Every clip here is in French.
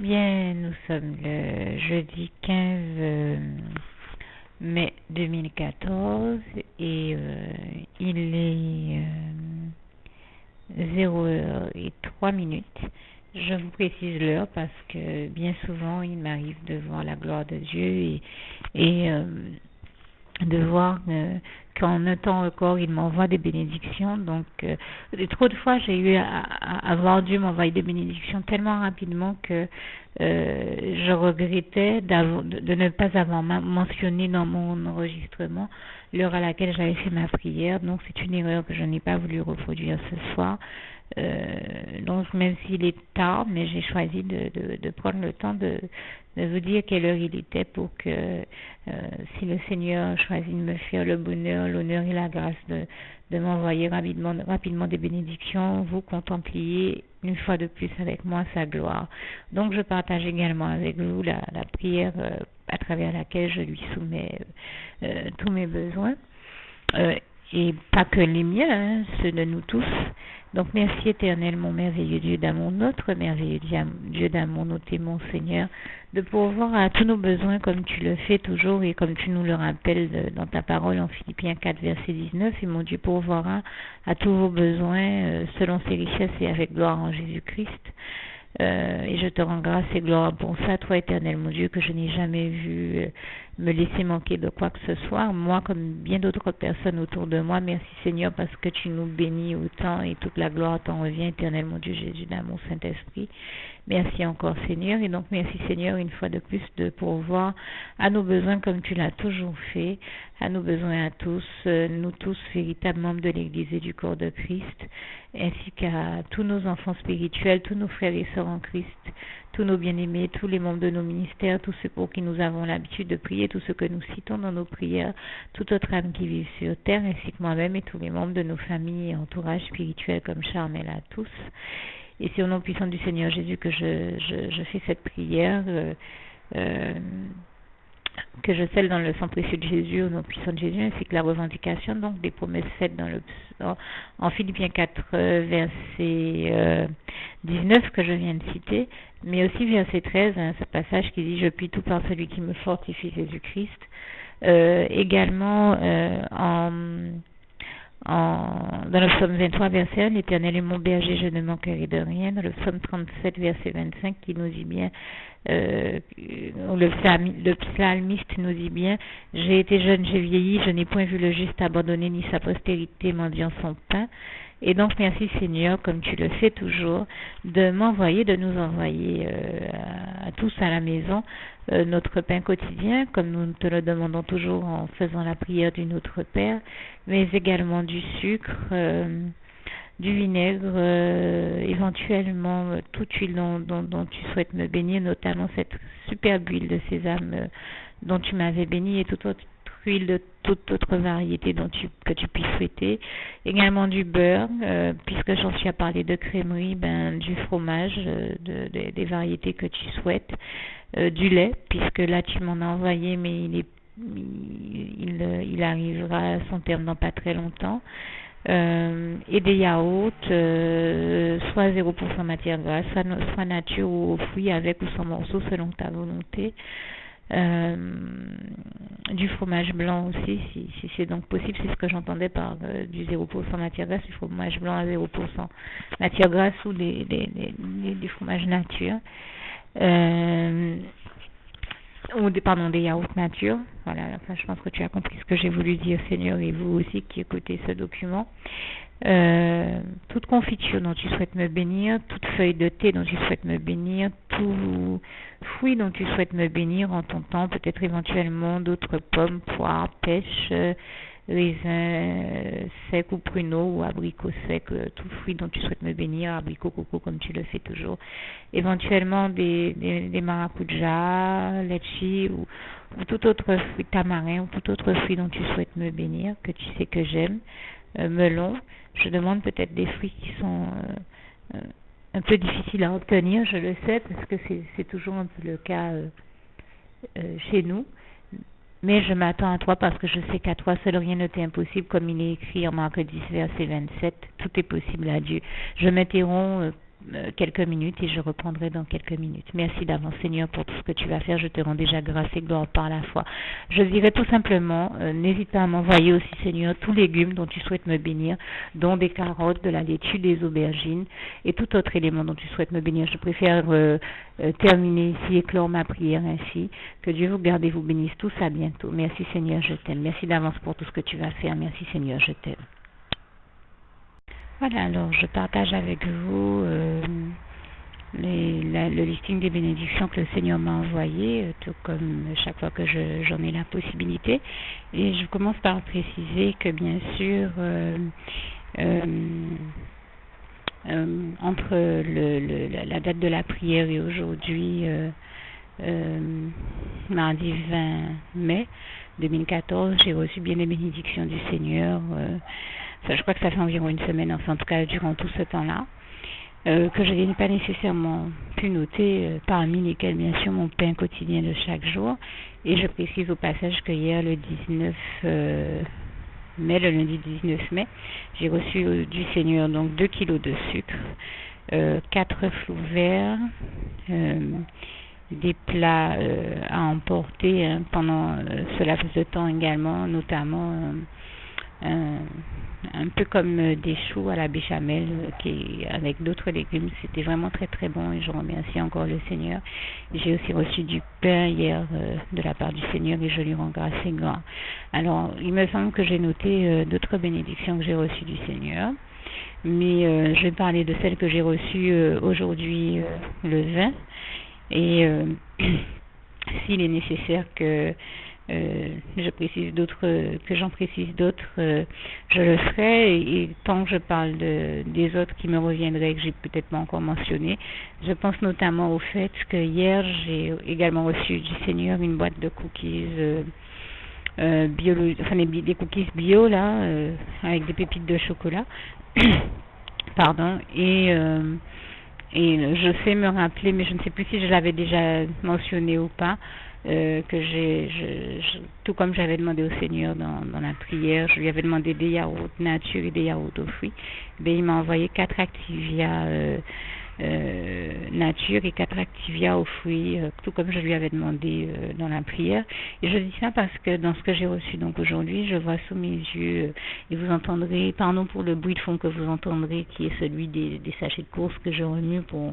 Bien, nous sommes le jeudi 15 mai 2014 et il est 0h03. Je vous précise l'heure parce que bien souvent il m'arrive de voir la gloire de Dieu et de voir qu'en un temps record, il m'envoie des bénédictions. Donc, trop de fois, j'ai eu à voir Dieu m'envoyer des bénédictions tellement rapidement que je regrettais de ne pas avoir mentionné dans mon enregistrement l'heure à laquelle j'avais fait ma prière. Donc, c'est une erreur que je n'ai pas voulu reproduire ce soir. Donc, même s'il est tard, mais j'ai choisi de prendre le temps de vous dire quelle heure il était pour que si le Seigneur choisit de me faire le bonheur, l'honneur et la grâce de m'envoyer rapidement des bénédictions, vous contempliez une fois de plus avec moi sa gloire. Donc je partage également avec vous la prière à travers laquelle je lui soumets tous mes besoins. Et pas que les miens, hein, ceux de nous tous. Donc merci éternel, mon merveilleux Dieu d'amour, notre merveilleux Dieu d'amour, notre mon Seigneur, de pourvoir à tous nos besoins comme tu le fais toujours et comme tu nous le rappelles dans ta parole en Philippiens 4, verset 19. Et mon Dieu pourvoira à tous vos besoins selon ses richesses et avec gloire en Jésus-Christ. Et je te rends grâce et gloire pour ça, toi éternel mon Dieu, que je n'ai jamais vu me laisser manquer de quoi que ce soit, moi comme bien d'autres personnes autour de moi. Merci Seigneur parce que tu nous bénis autant et toute la gloire t'en revient, éternel mon Dieu Jésus d'amour Saint-Esprit. Merci encore Seigneur, et donc merci Seigneur une fois de plus de pourvoir à nos besoins comme tu l'as toujours fait, à nos besoins à tous, nous tous véritables membres de l'Église et du corps de Christ, ainsi qu'à tous nos enfants spirituels, tous nos frères et sœurs en Christ, tous nos bien-aimés, tous les membres de nos ministères, tous ceux pour qui nous avons l'habitude de prier, tous ceux que nous citons dans nos prières, toute autre âme qui vit sur terre, ainsi que moi-même et tous les membres de nos familles et entourages spirituels comme Charmel à tous. Et c'est au nom puissant du Seigneur Jésus que je fais cette prière, que je scelle dans le sang précieux de Jésus, au nom puissant de Jésus, ainsi que la revendication donc des promesses faites en Philippiens 4, verset 19 que je viens de citer, mais aussi verset 13, hein, ce passage qui dit « Je puis tout par celui qui me fortifie, Jésus-Christ ». Également dans le psaume 23, verset 1, l'Éternel est mon berger, je ne manquerai de rien. Dans le psaume 37, verset 25, qui nous dit bien, le psalmiste nous dit bien, j'ai été jeune, j'ai vieilli, je n'ai point vu le juste abandonné, ni sa postérité mendiant son pain. Et donc, merci Seigneur, comme tu le fais toujours, de nous envoyer à tous à la maison notre pain quotidien, comme nous te le demandons toujours en faisant la prière du Notre Père, mais également du sucre, du vinaigre, éventuellement toute huile dont tu souhaites me bénir, notamment cette superbe huile de sésame dont tu m'avais béni et toute autre huile de toute autre variété que tu puisses souhaiter. Également du beurre, puisque j'en suis à parler de crèmerie, du fromage, des variétés que tu souhaites. Du lait, puisque là tu m'en as envoyé, mais il arrivera à son terme dans pas très longtemps. Et des yaourts, soit 0% matière grasse, soit nature ou aux fruits avec ou sans morceaux selon ta volonté. Du fromage blanc aussi, si c'est donc possible, c'est ce que j'entendais par du 0% matière grasse, du fromage blanc à 0% matière grasse ou du fromage nature. Des yaourts nature. Voilà, enfin, je pense que tu as compris ce que j'ai voulu dire, Seigneur, et vous aussi qui écoutez ce document. Toute confiture dont tu souhaites me bénir, toute feuille de thé dont tu souhaites me bénir, tout fruit dont tu souhaites me bénir en ton temps, peut-être éventuellement d'autres pommes, poires, pêches, raisins secs ou pruneaux ou abricots secs, tout fruit dont tu souhaites me bénir, abricots, coco comme tu le fais toujours, éventuellement des maracujas, litchi ou tout autre fruit, tamarin ou tout autre fruit dont tu souhaites me bénir, que tu sais que j'aime, melon. Je demande peut-être des fruits qui sont un peu difficiles à obtenir, je le sais, parce que c'est toujours un peu le cas chez nous. Mais je m'attends à toi parce que je sais qu'à toi seul rien ne t'est impossible, comme il est écrit en Marc 10, verset 27. Tout est possible à Dieu. Je m'interromps quelques minutes et je reprendrai dans quelques minutes. Merci d'avance, Seigneur, pour tout ce que tu vas faire. Je te rends déjà grâce et gloire par la foi. Je dirais tout simplement, n'hésite pas à m'envoyer aussi, Seigneur, tous les légumes dont tu souhaites me bénir, dont des carottes, de la laitue, des aubergines et tout autre élément dont tu souhaites me bénir. Je préfère terminer ici et clore ma prière ainsi. Que Dieu vous garde et vous bénisse tous. À bientôt. Merci, Seigneur, je t'aime. Merci d'avance pour tout ce que tu vas faire. Merci, Seigneur, je t'aime. Voilà, alors je partage avec vous le listing des bénédictions que le Seigneur m'a envoyé, tout comme chaque fois que j'en ai la possibilité. Et je commence par préciser que bien sûr, entre la date de la prière et aujourd'hui, mardi 20 mai 2014, j'ai reçu bien des bénédictions du Seigneur. Je crois que ça fait environ une semaine, enfin, en tout cas durant tout ce temps-là, que je n'ai pas nécessairement pu noter, parmi lesquels bien sûr mon pain quotidien de chaque jour. Et je précise au passage que hier, le 19 mai, le lundi 19 mai, j'ai reçu du Seigneur donc 2 kilos de sucre, 4 flous verts, des plats à emporter pendant ce laps de temps également, notamment un peu comme des choux à la béchamel avec d'autres légumes. C'était vraiment très très bon et je remercie encore le Seigneur. J'ai aussi reçu du pain hier de la part du Seigneur et je lui rends grâce et gloire. Alors, il me semble que j'ai noté d'autres bénédictions que j'ai reçues du Seigneur, mais je vais parler de celles que j'ai reçues aujourd'hui le 20 et s'il est nécessaire que j'en précise d'autres, je le ferai et tant que je parle des autres qui me reviendraient que j'ai peut-être pas encore mentionné, je pense notamment au fait que hier j'ai également reçu du Seigneur une boîte de cookies des cookies bio là avec des pépites de chocolat pardon et je sais me rappeler, mais je ne sais plus si je l'avais déjà mentionné ou pas, que tout comme j'avais demandé au Seigneur dans la prière, je lui avais demandé des yaourts nature et des yaourts aux fruits. Ben, il m'a envoyé 4 Activia nature et 4 Activia aux fruits, tout comme je lui avais demandé dans la prière. Et je dis ça parce que dans ce que j'ai reçu donc aujourd'hui, je vois sous mes yeux et vous entendrez, pardon pour le bruit de fond que vous entendrez, qui est celui des sachets de course que je remue pour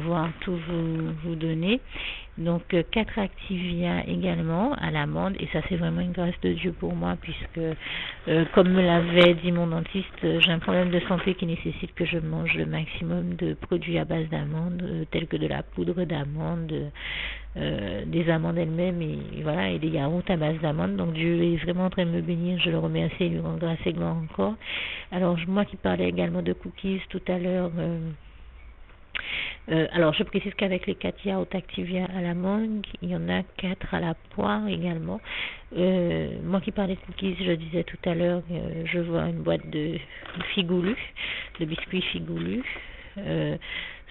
voir tout vous donner. Donc 4 Activia également à l'amande, et ça c'est vraiment une grâce de Dieu pour moi puisque comme me l'avait dit mon dentiste, j'ai un problème de santé qui nécessite que je mange le maximum de produits à base d'amandes, tels que de la poudre d'amande, des amandes elles-mêmes et voilà, et des yaourts à base d'amandes. Donc Dieu est vraiment en train de me bénir, je le remercie et lui rends grâce et gloire encore. Alors moi qui parlais également de cookies tout à l'heure, alors je précise qu'avec les 4 yaourts Activia à la mangue, il y en a 4 à la poire également. Moi qui parlais de cookies, je disais tout à l'heure, je vois une boîte de Figoulu, de biscuits Figoulu.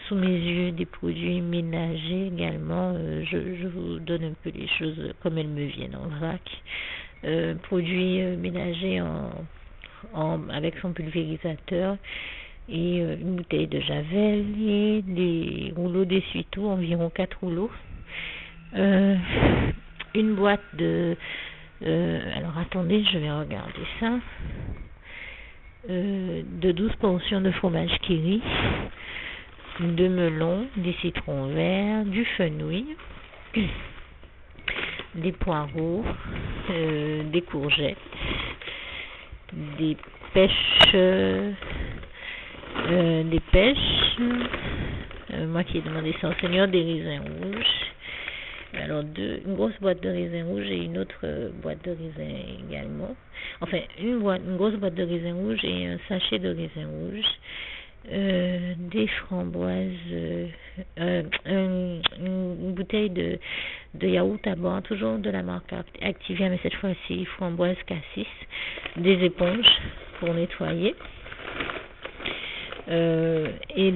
Sous mes yeux, des produits ménagers également. Je vous donne un peu les choses comme elles me viennent en vrac. Produits ménagers avec son pulvérisateur et une bouteille de javel et des rouleaux d'essuie-tout, environ 4 rouleaux. Une boîte de... alors attendez, je vais regarder ça. De 12 portions de fromage Kiri, de melon, des citrons verts, du fenouil, des poireaux, des courgettes, des pêches, moi qui ai demandé ça au Seigneur, des raisins rouges. Alors une grosse boîte de raisins rouges et une autre boîte de raisins également. Enfin, une grosse boîte de raisins rouges et un sachet de raisins rouges. Des framboises, une bouteille de yaourt à boire, toujours de la marque Activia, mais cette fois-ci framboise cassis, des éponges pour nettoyer, et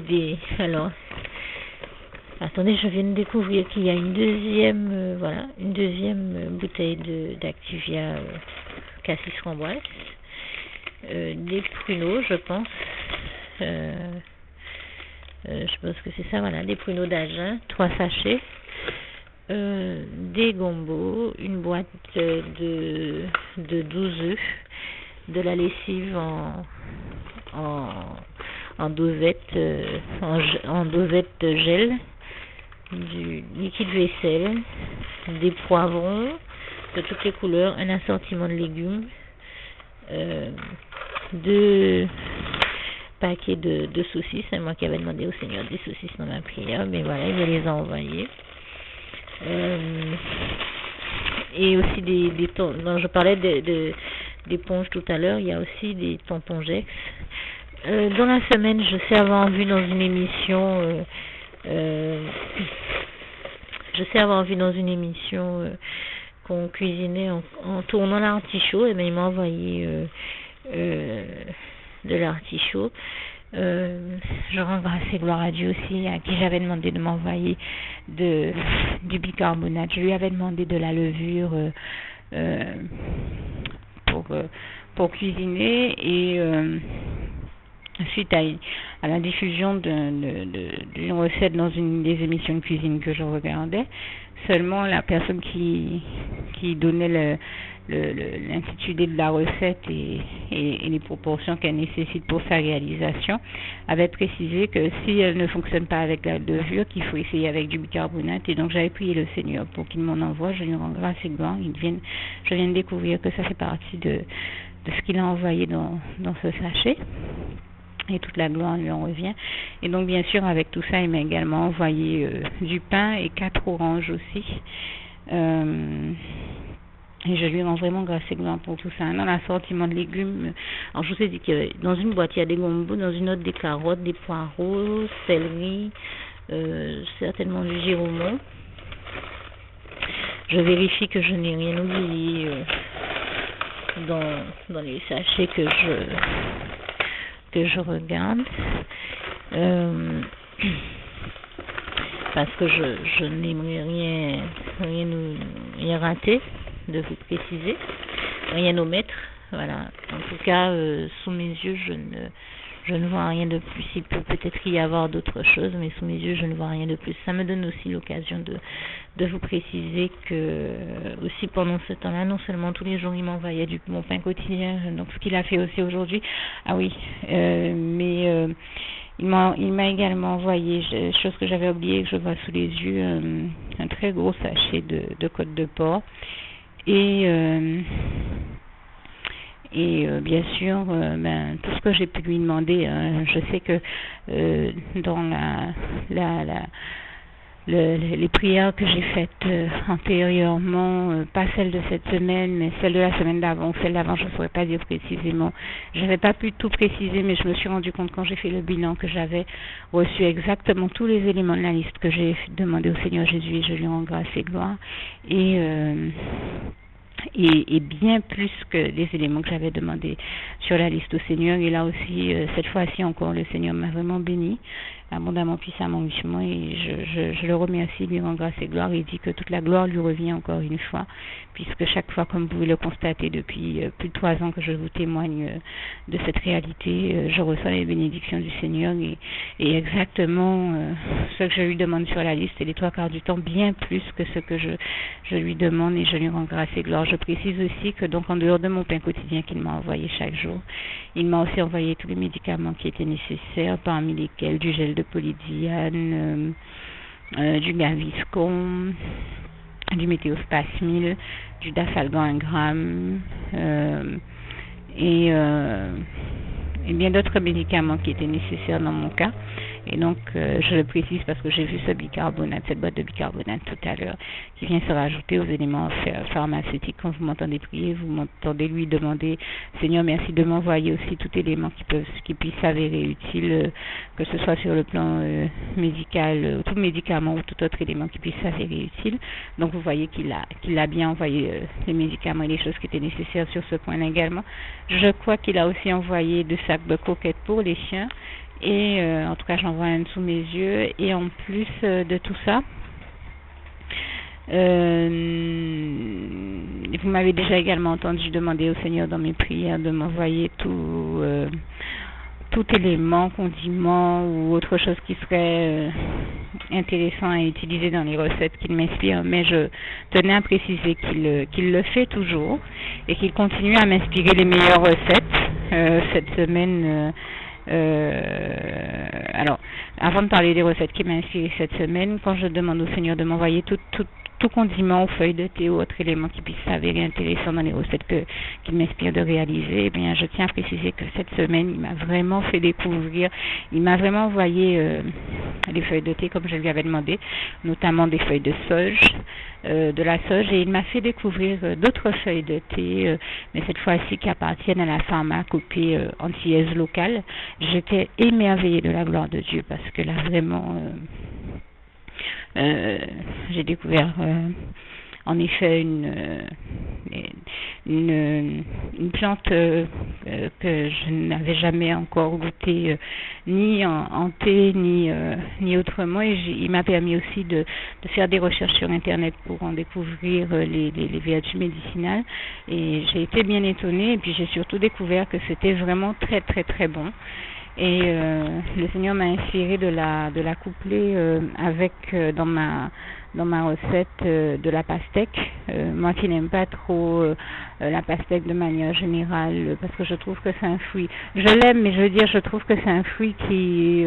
alors, attendez, je viens de découvrir qu'il y a une deuxième, une deuxième bouteille d'Activia cassis framboise, des pruneaux, je pense. Je pense que c'est ça, voilà, des pruneaux d'Agen, 3 sachets, des gombos, une boîte de 12 œufs, de la lessive en dosette, en dosette de gel, du liquide vaisselle, des poivrons de toutes les couleurs, un assortiment de légumes, 2 paquets de saucisses. C'est moi qui avais demandé au Seigneur des saucisses dans ma prière, mais voilà, il me les a envoyées. Et aussi des tampons. Je parlais d'éponges tout à l'heure, il y a aussi des tampons Jex. Dans la semaine, je sais avoir vu dans une émission qu'on cuisinait en tournant l'artichaut, et bien il m'a envoyé de l'artichaut. Je rends grâce et gloire à Dieu aussi, à qui j'avais demandé de m'envoyer du bicarbonate. Je lui avais demandé de la levure pour cuisiner, et suite à la diffusion d'une recette dans une des émissions de cuisine que je regardais, seulement la personne qui donnait l'intitulé de la recette et les proportions qu'elle nécessite pour sa réalisation avait précisé que si elle ne fonctionne pas avec la levure, qu'il faut essayer avec du bicarbonate. Et donc j'avais prié le Seigneur pour qu'il m'en envoie. Je lui rends grâce et gloire. Je viens de découvrir que ça fait partie de ce qu'il a envoyé dans ce sachet. Et toute la gloire lui en revient. Et donc, bien sûr, avec tout ça, il m'a également envoyé du pain et 4 oranges aussi. Et je lui rends vraiment grâce et gloire pour tout ça. Dans l'assortiment de légumes, alors je vous ai dit que dans une boîte, il y a des gombos, dans une autre, des carottes, des poireaux, céleri, certainement du giromont. Je vérifie que je n'ai rien oublié dans les sachets que je regarde, parce que je n'aimerais rien rater, de vous préciser, rien omettre. Voilà. En tout cas, sous mes yeux, je ne vois rien de plus. Il peut peut-être y avoir d'autres choses, mais sous mes yeux, je ne vois rien de plus. Ça me donne aussi l'occasion de vous préciser que aussi pendant ce temps-là, non seulement tous les jours il m'envoyait mon pain quotidien, donc ce qu'il a fait aussi aujourd'hui, mais il m'a également envoyé, chose que j'avais oubliée, que je vois sous les yeux, un très gros sachet de côte de porc, et bien sûr, tout ce que j'ai pu lui demander, je sais que dans les prières que j'ai faites antérieurement, pas celles de cette semaine, mais celles de la semaine d'avant, celle d'avant, je ne saurais pas dire précisément. Je n'avais pas pu tout préciser, mais je me suis rendu compte quand j'ai fait le bilan que j'avais reçu exactement tous les éléments de la liste que j'ai demandé au Seigneur Jésus, et je lui rends grâce et gloire. Et bien plus que les éléments que j'avais demandé sur la liste au Seigneur. Et là aussi, cette fois-ci encore, le Seigneur m'a vraiment béni, abondamment, puissamment, richement, et je le remercie, lui rend grâce et gloire. Il dit que toute la gloire lui revient encore une fois, puisque chaque fois, comme vous pouvez le constater depuis plus de 3 ans que je vous témoigne de cette réalité, je reçois les bénédictions du Seigneur, et exactement ce que je lui demande sur la liste, et les 3/4 du temps, bien plus que ce que je lui demande, et je lui rends grâce et gloire. Je précise aussi que donc en dehors de mon pain quotidien qu'il m'a envoyé chaque jour, il m'a aussi envoyé tous les médicaments qui étaient nécessaires, parmi lesquels du gel de Polydiane, du Gaviscon, du Météospasmil, du Dafalgan 1 gramme, et bien d'autres médicaments qui étaient nécessaires dans mon cas. Et donc, je le précise parce que j'ai vu ce bicarbonate, cette boîte de bicarbonate tout à l'heure, qui vient se rajouter aux éléments pharmaceutiques. Quand vous m'entendez prier, vous m'entendez lui demander, Seigneur, merci de m'envoyer aussi tout élément qui puisse s'avérer utile, que ce soit sur le plan médical, tout médicament ou tout autre élément qui puisse s'avérer utile. Donc, vous voyez qu'il a bien envoyé les médicaments et les choses qui étaient nécessaires sur ce point-là également. Je crois qu'il a aussi envoyé 2 sacs de croquettes pour les chiens. Et en tout cas, j'en vois un sous mes yeux. Et en plus de tout ça, vous m'avez déjà également entendu demander au Seigneur dans mes prières de m'envoyer tout élément, condiment ou autre chose qui serait intéressant à utiliser dans les recettes qu'il m'inspire, mais je tenais à préciser qu'il le fait toujours et qu'il continue à m'inspirer les meilleures recettes. Cette semaine, alors, avant de parler des recettes qui m'inspirent cette semaine, quand je demande au Seigneur de m'envoyer tout condiment ou feuille de thé ou autre élément qui puisse s'avérer intéressant dans les recettes qu'il m'inspire de réaliser, eh bien, je tiens à préciser que cette semaine, il m'a vraiment fait découvrir, il m'a vraiment envoyé les feuilles de thé comme je lui avais demandé, notamment des feuilles de sauge, de la sauge, et il m'a fait découvrir d'autres feuilles de thé, mais cette fois-ci qui appartiennent à la pharmacopée antillaise locale. J'étais émerveillée de la gloire de Dieu parce que là, vraiment... j'ai découvert en effet une plante que je n'avais jamais encore goûtée ni en thé ni autrement, et il m'a permis aussi de faire des recherches sur internet pour en découvrir les vertus médicinales, et j'ai été bien étonnée, et puis j'ai surtout découvert que c'était vraiment très très très bon. Et le Seigneur m'a inspiré de la coupler avec dans ma recette de la pastèque. Moi qui n'aime pas trop la pastèque de manière générale, parce que je trouve que c'est un fruit. Je l'aime, mais je veux dire, je trouve que c'est un fruit qui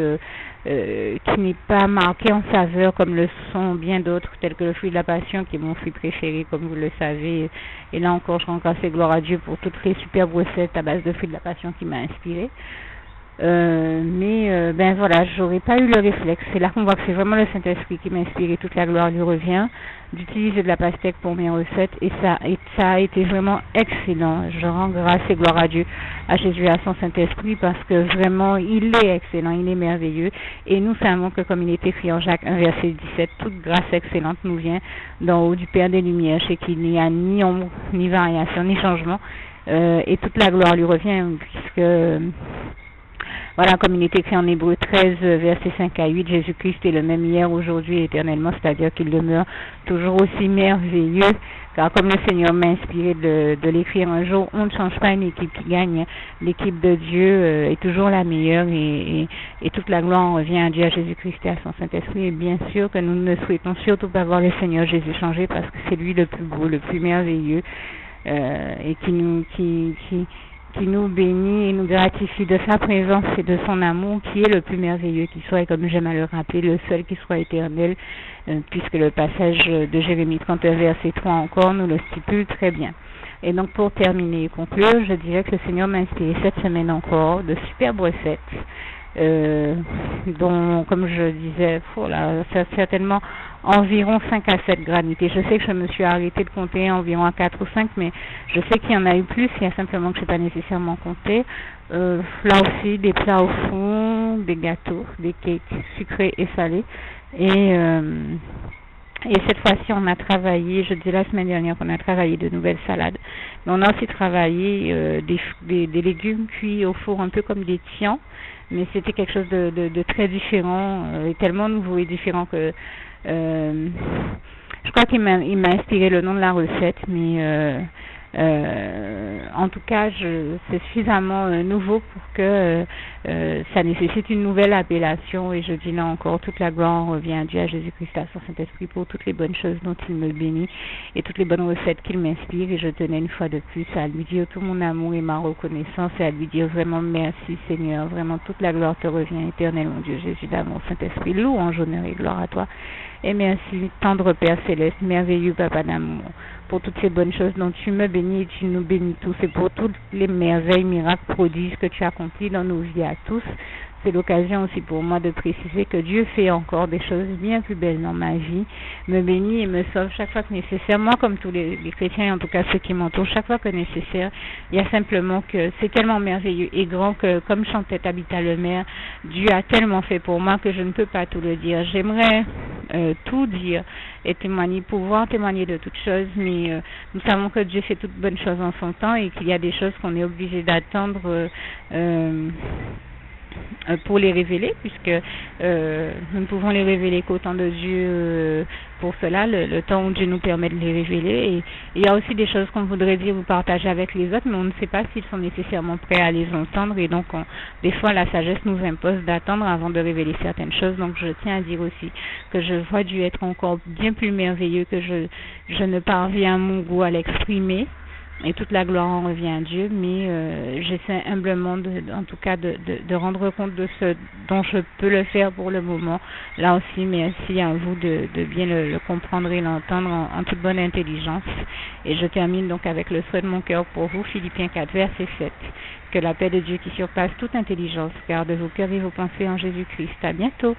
n'est pas marqué en saveur comme le sont bien d'autres, tels que le fruit de la passion, qui est mon fruit préféré, comme vous le savez. Et là encore, je rends grâce et gloire à Dieu pour toutes les superbes recettes à base de fruit de la passion qui m'a inspiré. Ben voilà, j'aurais pas eu le réflexe. C'est là qu'on voit que c'est vraiment le Saint-Esprit qui m'a inspiré, toute la gloire lui revient, d'utiliser de la pastèque pour mes recettes, et ça a été vraiment excellent. Je rends grâce et gloire à Dieu, à Jésus et à son Saint-Esprit, parce que vraiment il est excellent, il est merveilleux, et nous savons que comme il est écrit en Jacques 1 verset 17, toute grâce excellente nous vient d'en haut du Père des Lumières, chez qui il n'y a ni ombre, ni variation, ni changement, et toute la gloire lui revient, puisque voilà, comme il est écrit en Hébreux 13, versets 5 à 8, Jésus-Christ est le même hier, aujourd'hui et éternellement, c'est-à-dire qu'il demeure toujours aussi merveilleux, car comme le Seigneur m'a inspiré de l'écrire un jour, on ne change pas une équipe qui gagne. L'équipe de Dieu est toujours la meilleure, et toute la gloire en revient à Dieu, à Jésus-Christ et à son Saint-Esprit. Et bien sûr que nous ne souhaitons surtout pas voir le Seigneur Jésus changer, parce que c'est lui le plus beau, le plus merveilleux, et qui nous bénit et nous gratifie de sa présence et de son amour, qui est le plus merveilleux qui soit, et comme j'aime à le rappeler, le seul qui soit éternel, puisque le passage de Jérémie 31 verset 3 encore nous le stipule très bien. Et donc pour terminer et conclure, je dirais que le Seigneur m'a inspiré cette semaine encore de superbes recettes, dont, comme je disais, c'est certainement environ 5 à 7 granités. Je sais que je me suis arrêtée de compter environ à 4 ou 5, mais je sais qu'il y en a eu plus, il y a simplement que je n'ai pas nécessairement compté. Là aussi, des plats au fond, des gâteaux, des cakes sucrés et salés. Et cette fois-ci, on a travaillé, je dis la semaine dernière qu'on a travaillé de nouvelles salades, mais on a aussi travaillé des légumes cuits au four, un peu comme des tians, mais c'était quelque chose de très différent, et tellement nouveau et différent que je crois qu'il m'a inspiré le nom de la recette, mais en tout cas, c'est suffisamment nouveau pour que ça nécessite une nouvelle appellation, et je dis là encore, toute la gloire revient à Dieu, à Jésus-Christ, à son Saint-Esprit, pour toutes les bonnes choses dont il me bénit et toutes les bonnes recettes qu'il m'inspire, et je tenais une fois de plus à lui dire tout mon amour et ma reconnaissance, et à lui dire vraiment merci Seigneur, vraiment toute la gloire te revient éternel, mon Dieu Jésus d'amour, Saint-Esprit, louange, honneur et gloire à toi, et merci tendre Père Céleste, merveilleux Papa d'amour, pour toutes ces bonnes choses dont tu me bénis et tu nous bénis tous, et pour toutes les merveilles, miracles, prodiges que tu accomplis dans nos vies à tous. C'est l'occasion aussi pour moi de préciser que Dieu fait encore des choses bien plus belles dans ma vie, me bénit et me sauve chaque fois que nécessaire. Moi, comme tous les chrétiens, en tout cas ceux qui m'entourent, chaque fois que nécessaire, il y a simplement que c'est tellement merveilleux et grand que, comme chantait Tabitha Lemaire, Dieu a tellement fait pour moi que je ne peux pas tout le dire. J'aimerais tout dire et pouvoir témoigner de toutes choses, mais nous savons que Dieu fait toutes bonnes choses en son temps, et qu'il y a des choses qu'on est obligé d'attendre pour les révéler, puisque nous ne pouvons les révéler qu'au temps de Dieu. Pour cela, le temps où Dieu nous permet de les révéler. Et il y a aussi des choses qu'on voudrait dire ou partager avec les autres, mais on ne sait pas s'ils sont nécessairement prêts à les entendre. Et donc, des fois, la sagesse nous impose d'attendre avant de révéler certaines choses. Donc, je tiens à dire aussi que je vois Dieu être encore bien plus merveilleux que je ne parviens à mon goût à l'exprimer. Et toute la gloire en revient à Dieu, mais j'essaie humblement, en tout cas, de rendre compte de ce dont je peux le faire pour le moment. Là aussi, merci à vous de bien le comprendre et l'entendre en toute bonne intelligence. Et je termine donc avec le souhait de mon cœur pour vous, Philippiens 4, verset 7. Que la paix de Dieu qui surpasse toute intelligence garde vos cœurs et vos pensées en Jésus-Christ. À bientôt.